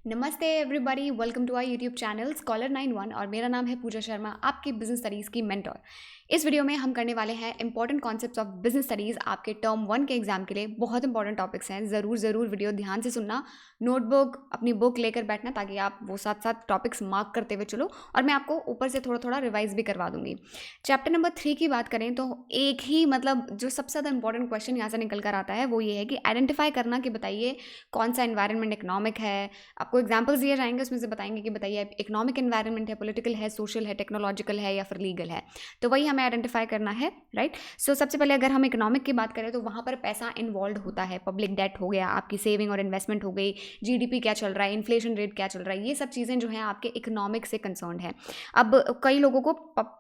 नमस्ते everybody, welcome to our YouTube channel scholar 91 और मेरा नाम है पूजा शर्मा, आपकी बिजनेस स्टडीज़ की मेंटोर। इस वीडियो में हम करने वाले हैं important concepts of business studies. आपके टर्म 1 के एग्जाम के लिए बहुत इंपॉर्टेंट टॉपिक्स हैं। ज़रूर वीडियो ध्यान से सुनना, नोटबुक अपनी बुक लेकर बैठना ताकि आप वो साथ साथ टॉपिक्स मार्क करते हुए चलो, और मैं आपको ऊपर से थोड़ा रिवाइज भी करवा दूंगी। चैप्टर नंबर 3 की बात करें तो एक ही जो सबसे ज़्यादा इंपॉर्टेंट क्वेश्चन यहाँ से निकल कर आता है वो ये है कि आइडेंटिफाई करना कि बताइए कौन सा एनवायरनमेंट इकोनॉमिक है। आपको एग्जांपल्स दिए जाएंगे, उसमें से बताएंगे कि बताइए इकोनॉमिक एनवायरनमेंट है, पॉलिटिकल है, सोशल है, टेक्नोलॉजिकल है या फिर लीगल है। तो वही हमें आइडेंटिफाई करना है, राइट। सो सबसे पहले अगर हम इकोनॉमिक की बात करें तो वहाँ पर पैसा इन्वॉल्व होता है। पब्लिक डेट हो गया, आपकी सेविंग और इन्वेस्टमेंट हो गई, जीडीपी क्या चल रहा है, इन्फ्लेशन रेट क्या चल रहा है, ये सब चीज़ें जो है आपके इकोनॉमिक से कंसर्न है। अब कई लोगों को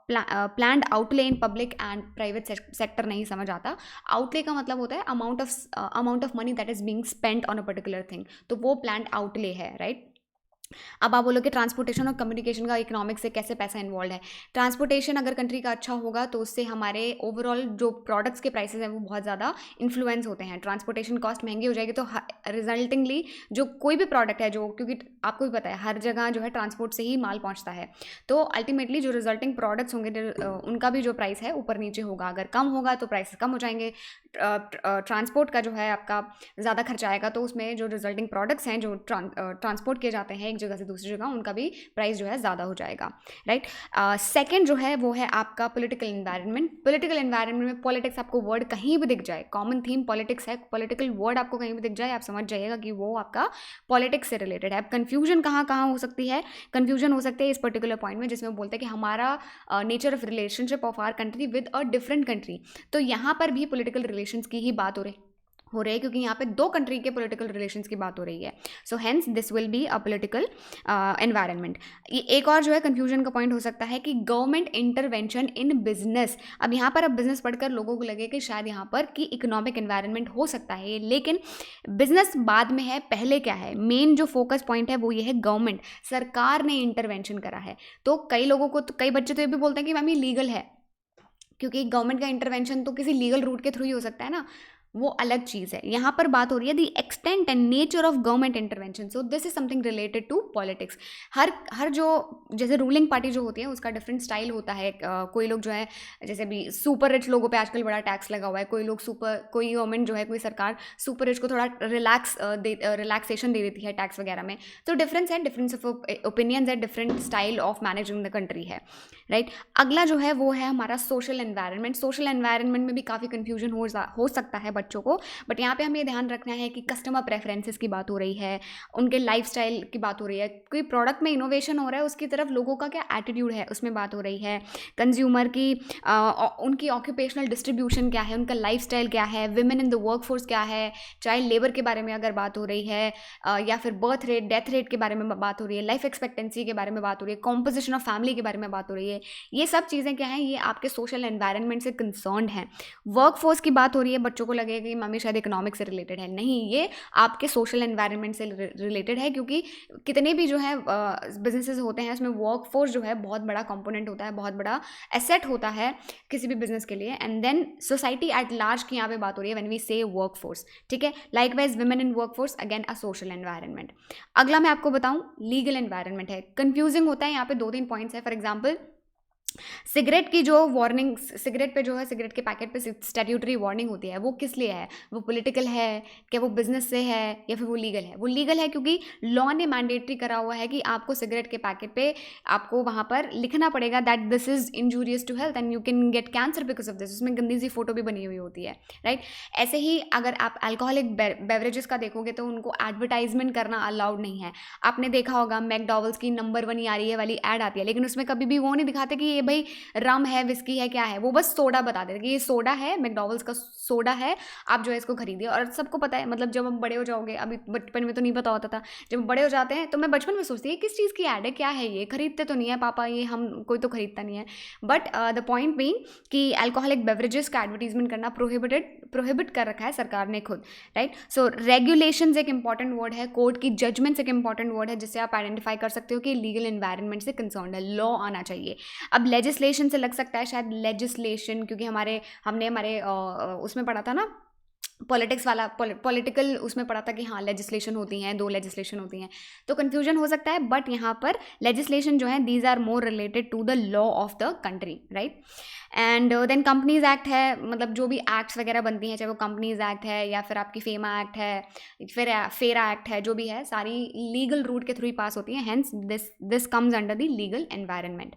planned outlay in public and private sector नहीं समझ आता। आउटले का मतलब होता है amount of money that is being spent on a particular thing, तो वो प्लान्ड आउटले है, राइट। अब आप बोलोगे ट्रांसपोर्टेशन और कम्युनिकेशन का इकोनॉमिक्स से कैसे पैसा इन्वॉल्व है। ट्रांसपोर्टेशन अगर कंट्री का अच्छा होगा तो उससे हमारे ओवरऑल जो प्रोडक्ट्स के प्राइसेस हैं वो बहुत ज़्यादा इन्फ्लुएंस होते हैं। ट्रांसपोर्टेशन कॉस्ट महंगी हो जाएगी तो रिजल्टिंगली जो कोई भी प्रोडक्ट है, जो क्योंकि आपको भी पता है हर जगह जो है ट्रांसपोर्ट से ही माल पहुँचता है, तो अल्टीमेटली जो रिजल्टिंग प्रोडक्ट्स होंगे उनका भी जो प्राइस है ऊपर नीचे होगा। अगर कम होगा तो प्राइसेस कम हो जाएंगे। ट्रांसपोर्ट का जो है आपका ज़्यादा खर्चा आएगा तो उसमें जो रिजल्टिंग प्रोडक्ट्स हैं जो ट्रांसपोर्ट किए जाते हैं एक जगह से दूसरी जगह, उनका भी प्राइस जो है ज़्यादा हो जाएगा, राइट। सेकंड जो है वो है आपका पॉलिटिकल एनवायरनमेंट। पॉलिटिकल एनवायरनमेंट में पॉलिटिक्स आपको वर्ड कहीं भी दिख जाए, कॉमन थीम पॉलिटिक्स है, पॉलिटिकल वर्ड आपको कहीं भी दिख जाए, आप समझ जाइएगा कि वो आपका पॉलिटिक्स से रिलेटेड है। अब कन्फ्यूजन कहाँ कहाँ हो सकती है, कन्फ्यूजन हो सकती है इस पर्टिकुलर पॉइंट में जिसमें बोलते हैं कि हमारा nature of relationship of our country with a different country. तो यहाँ पर भी पॉलिटिकल रिलेशंस की ही बात हो रही है क्योंकि यहाँ पे दो कंट्री के पॉलिटिकल रिलेशंस की बात हो रही है। So hence this will be a political environment. ये एक और जो है कंफ्यूजन का पॉइंट हो सकता है कि गवर्नमेंट इंटरवेंशन इन बिजनेस। अब यहाँ पर बिजनेस पढ़कर लोगों को लगे कि शायद यहाँ पर कि इकोनॉमिक एनवायरनमेंट हो सकता है, लेकिन बिजनेस बाद में है, पहले क्या है, मेन जो फोकस पॉइंट है वो ये है गवर्नमेंट, सरकार ने इंटरवेंशन करा है। तो कई लोगों को कई बच्चे तो ये भी बोलते हैं कि मैम ये लीगल है, क्योंकि गवर्नमेंट का इंटरवेंशन तो किसी लीगल रूट के थ्रू ही हो सकता है ना, वो अलग चीज़ है। यहाँ पर बात हो रही है the extent and nature of government intervention. So this is something related to politics. हर जो जैसे रूलिंग पार्टी जो होती है उसका डिफरेंट स्टाइल होता है। कोई लोग जो है जैसे भी सुपर रिच लोगों पे आजकल बड़ा टैक्स लगा हुआ है, कोई गवर्नमेंट जो है, कोई सरकार सुपर रिच को थोड़ा रिलैक्सेशन दे देती है टैक्स वगैरह में। तो डिफरेंस ऑफ ओपिनियंस है, different style of managing the country है, राइट। अगला जो है वो है हमारा सोशल एनवायरनमेंट। सोशल एनवायरनमेंट में भी काफ़ी कन्फ्यूजन हो सकता है बच्चों को, बट यहाँ पे हमें ये ध्यान रखना है कि कस्टमर प्रेफरेंसेस की बात हो रही है, उनके लाइफस्टाइल की बात हो रही है, कोई प्रोडक्ट में इनोवेशन हो रहा है उसकी तरफ लोगों का क्या एटीट्यूड है उसमें बात हो रही है, कंज्यूमर की उनकी ऑक्यूपेशनल डिस्ट्रीब्यूशन क्या है, उनका लाइफस्टाइल क्या है, विमेन इन द वर्कफोर्स क्या है, चाइल्ड लेबर के बारे में अगर बात हो रही है, या फिर बर्थ रेट डेथ रेट के बारे में बात हो रही है, लाइफ एक्सपेक्टेंसी के बारे में बात हो रही है, कॉम्पोजिशन ऑफ फैमिली के बारे में बात हो रही है। ये सब चीज़ें क्या हैं, ये आपके सोशल एनवायरनमेंट से कंसर्न है। वर्कफोर्स की बात हो रही है, बच्चों को लगेगा कि मम्मी शायद इकोनॉमिक से रिलेटेड है, नहीं, ये आपके सोशल एनवायरनमेंट से रिलेटेड है, क्योंकि कितने भी जो है बिजनेसेस होते हैं उसमें वर्कफोर्स जो है बहुत बड़ा कंपोनेंट होता है, बहुत बड़ा एसेट होता है किसी भी बिजनेस के लिए। And then society at large की यहाँ पे बात हो रही है व्हेन वी से वर्कफोर्स, ठीक है। Likewise women in workforce, again a social environment. अगला मैं आपको बताऊं लीगल एनवायरनमेंट है। कंफ्यूजिंग होता है यहाँ पे 2-3 पॉइंट्स है। फॉर एग्जाम्पल सिगरेट की जो वार्निंग, सिगरेट पे जो है, सिगरेट के पैकेट पे स्टैट्यूटरी वार्निंग होती है, वो किस लिए है, वो पॉलिटिकल है, क्या वो बिजनेस से है, या फिर वो लीगल है। वो लीगल है क्योंकि लॉ ने मैंडेटरी करा हुआ है कि आपको सिगरेट के पैकेट पे आपको वहाँ पर लिखना पड़ेगा that this is injurious to health and you can get cancer because of this. उसमें गंदी सी फोटो भी बनी हुई होती है, राइट। ऐसे ही अगर आप अल्कोहलिक बेवरेजेस का देखोगे तो उनको एडवर्टाइजमेंट करना अलाउड नहीं है। आपने देखा होगा मैकडॉवल्स की नंबर 1 यारी है वाली एड आती है, लेकिन उसमें कभी भी वो नहीं दिखाते कि ये भाई रम है, विस्की है, क्या है, वो बस सोडा बता देते कि ये सोडा है, मैकडॉवल्स का सोडा है, आप जो है इसको खरीदिए। और सबको पता है, मतलब जब हम बड़े हो जाओगे, अभी बचपन में तो नहीं पता होता था, जब बड़े हो जाते हैं तो मैं बचपन में सोचती है किस चीज़ की ऐड है, क्या है, ये खरीदते तो नहीं है पापा, ये हम कोई तो खरीदता नहीं है। बट द पॉइंट बीइंग कि अल्कोहलिक बेवरेजेस का एडवर्टीजमेंट करना प्रोहिबिट कर रखा है सरकार ने खुद, राइट। सो रेगुलेशंस एक इंपॉर्टेंट वर्ड है, कोर्ट की जजमेंट्स एक इंपॉर्टेंट वर्ड है जिससे आप आइडेंटिफाई कर सकते हो कि लीगल एनवायरनमेंट से कंसर्न है, लॉ आना चाहिए। अब लेजिस्लेशन से लग सकता है शायद लेजिस्लेशन, क्योंकि हमने हमारे उसमें पढ़ा था ना पॉलिटिक्स वाला पॉलिटिकल उसमें पढ़ा था कि हाँ लेजिस्लेशन होती हैं, 2 लेजिस्लेशन होती हैं, तो कन्फ्यूजन हो सकता है। बट यहाँ पर लेजिस्लेशन जो है these are more related to the law of the country, right. And then companies act है, मतलब जो भी एक्ट्स वगैरह बनती हैं, चाहे वो कंपनीज एक्ट है या फिर आपकी फेमा एक्ट है, फिर फेरा एक्ट है, जो भी है सारी लीगल रूट के थ्रू ही पास होती हैं, hence this comes under the legal environment,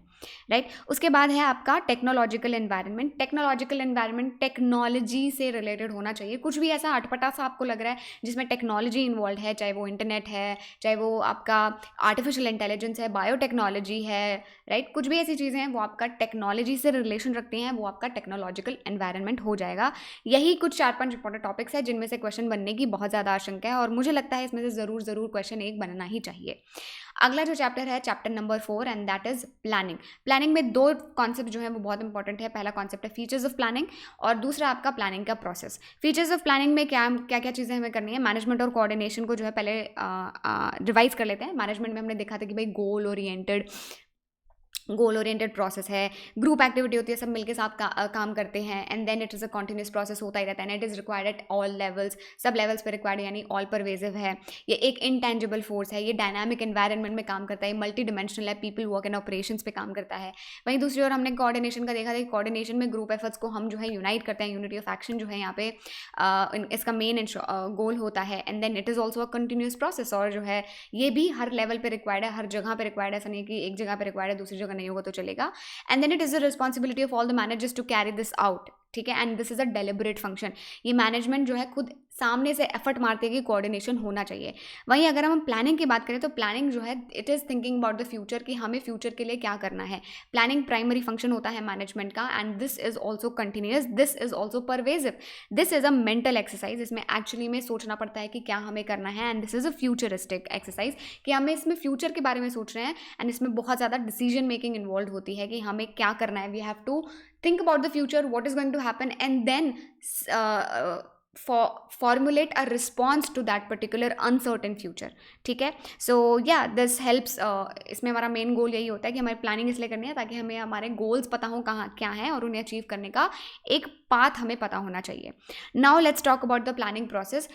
right. उसके बाद है आपका technological environment. Technological environment technology से रिलेटेड होना चाहिए। कुछ भी ऐसा अटपटा सा आपको लग रहा है जिसमें टेक्नोलॉजी इन्वॉल्व है, चाहे वो इंटरनेट है, चाहे वो आपका आर्टिफिशियल इंटेलिजेंस है, बायोटेक्नोलॉजी है, राइट, कुछ भी ऐसी चीज़ें हैं वो आपका टेक्नोलॉजी से रिलेशन रखती हैं, वो आपका टेक्नोलॉजिकल एनवायरनमेंट हो जाएगा। यही कुछ 4-5 इंपॉर्टेंट टॉपिक्स हैं जिनमें से क्वेश्चन बनने की बहुत ज़्यादा आशंका है, और मुझे लगता है इसमें से ज़रूर क्वेश्चन एक बनना ही चाहिए। अगला जो चैप्टर है chapter number 4, and that is planning. Planning में 2 कॉन्सेप्ट जो है वो बहुत इंपॉर्टेंट है। पहला कॉन्सेप्ट है फीचर्स ऑफ प्लानिंग, और दूसरा आपका प्लानिंग का प्रोसेस। फीचर्स ऑफ प्लानिंग में क्या क्या चीज़ें हमें करनी है, मैनेजमेंट और कोऑर्डिनेशन को जो है पहले रिवाइज कर लेते हैं। मैनेजमेंट में हमने देखा था कि भाई गोल ओरिएंटेड प्रोसेस है, ग्रुप एक्टिविटी होती है, सब मिलके साथ काम करते हैं, and then it is a continuous process होता ही रहता है, and it is required at all levels, सब लेवल्स पे रिक्वायर्ड, यानी ऑल परवेजिव है। ये एक इनटेंजिबल फोर्स है, ये डायनामिक एनवायरनमेंट में काम करता है, मल्टी डिमेंशनल है, पीपल वर्क एंड ऑपरेशंस पे काम करता है। वहीं दूसरी ओर हमने कोऑर्डिनेशन का देखा था, कोऑर्डिनेशन में ग्रुप एफर्ट्स को हम जो है यूनाइट करते हैं, यूनिटी ऑफ एक्शन जो है यहाँ पे इसका मेन गोल होता है, and then it is also a continuous process, और जो है ये भी हर लेवल पे रिक्वायर्ड है, हर जगह पे रिक्वायर्ड है, ऐसा नहीं कि एक जगह पे रिक्वायर्ड है दूसरी जगह नहीं होगा तो चलेगा। And then it is the responsibility of all the managers to carry this out, ठीक है, and this is a deliberate function. ये मैनेजमेंट जो है खुद सामने से एफर्ट मारते हैं कि कोऑर्डिनेशन होना चाहिए। वहीं अगर हम प्लानिंग की बात करें तो प्लानिंग जो है it is thinking about the future, कि हमें फ्यूचर के लिए क्या करना है। प्लानिंग प्राइमरी फंक्शन होता है मैनेजमेंट का, and this is also continuous, this is also pervasive, this is a mental exercise. इसमें एक्चुअली में सोचना पड़ता है कि क्या हमें करना है, and this is a futuristic exercise, कि हमें इसमें फ्यूचर के बारे में सोच रहे हैं, एंड इसमें बहुत ज़्यादा डिसीजन मेकिंग इन्वॉल्व होती है कि हमें क्या करना है। We have to think about the future, what is going to happen, and then formulate a response to that particular uncertain future, ठीक है। सो या दिस हेल्प्स, इसमें हमारा मेन गोल यही होता है कि हमारी प्लानिंग इसलिए करनी है ताकि हमें हमारे गोल्स पता हो कहाँ क्या है, और उन्हें अचीव करने का एक पाथ हमें पता होना चाहिए। Now let's talk about the planning process.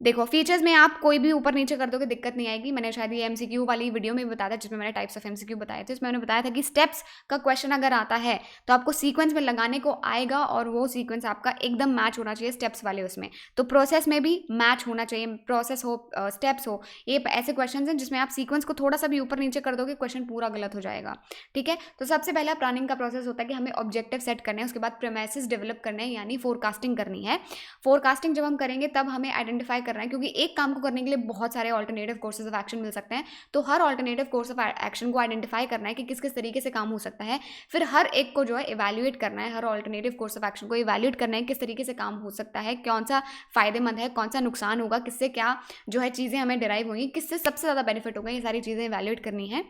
देखो फीचर्स में आप कोई भी ऊपर नीचे कर दोगे दिक्कत नहीं आएगी। मैंने शायद ये एमसीक्यू वाली वीडियो में बताया था जिसमें मैंने टाइप्स ऑफ एमसीक्यू बताए थे, उसमें मैंने बताया था कि स्टेप्स का क्वेश्चन अगर आता है तो आपको सीक्वेंस में लगाने को आएगा, और वो सीक्वेंस आपका एकदम मैच होना चाहिए स्टेप्स वाले उसमें। तो प्रोसेस में भी मैच होना चाहिए, प्रोसेस हो स्टेप्स हो। ये ऐसे क्वेश्चन हैं जिसमें आप सीक्वेंस को थोड़ा सा भी ऊपर नीचे कर दोगे क्वेश्चन पूरा गलत हो जाएगा, ठीक है। तो सबसे पहला प्लानिंग का प्रोसेस होता है कि हमें ऑब्जेक्टिव सेट करने हैं, उसके बाद प्रेमिसेस डेवलप करने हैं, यानी फोरकास्टिंग करनी है। फोरकास्टिंग जब हम करेंगे तब हमें आइडेंटिफाई करना है, क्योंकि एक काम को करने के लिए बहुत सारे ऑल्टरनेटिव कोर्सेज ऑफ एक्शन मिल सकते हैं, तो हर ऑल्टरनेटिव कोर्स ऑफ एक्शन को आइडेंटिफाई करना है कि किस किस तरीके से काम हो सकता है। फिर हर एक को जो है इवैल्यूएट करना है, हर ऑल्टरनेटिव कोर्स ऑफ एक्शन को इवैल्यूएट करना है किस तरीके से काम हो सकता है, कौन सा फायदेमंद है, कौन सा नुकसान होगा, किससे क्या जो है चीज़ें हमें डिराइव होंगी, किससे सबसे ज़्यादा बेनिफिट होगा, ये सारी चीज़ें इवैल्यूएट करनी है।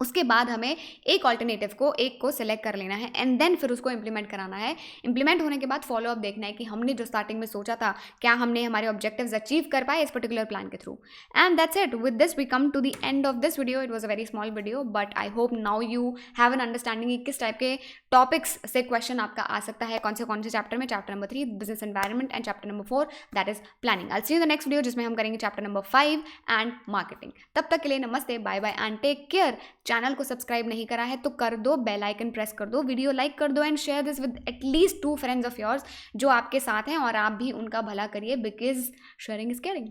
उसके बाद हमें एक ऑल्टरनेटिव को एक को सिलेक्ट कर लेना है, एंड देन फिर उसको इंप्लीमेंट कराना है। इंप्लीमेंट होने के बाद फॉलोअप देखना है कि हमने जो स्टार्टिंग में सोचा था क्या हमने हमारे ऑब्जेक्टिव्स अचीव कर पाए इस पर्टिकुलर प्लान के थ्रू। And that's it, with this we come to the end of this video. It was a very small video, but I hope now you have an understanding कि किस type के topics से question आपका आ सकता है, कौन से चैप्टर में। Chapter number 3 business environment, and chapter number 4 that is planning. I see you the next video जिसमें हम करेंगे चैप्टर नंबर 5 एंड मार्केटिंग। तब तक के लिए नमस्ते, bye bye and take care. Channel को सब्सक्राइब नहीं करा है तो कर दो, बेल आइकन प्रेस कर दो, वीडियो लाइक कर दो, and share this with at least 2 friends of yours जो आपके साथ हैं, और आप भी उनका भला करिए, बिकॉज शेयरिंग इज केयरिंग।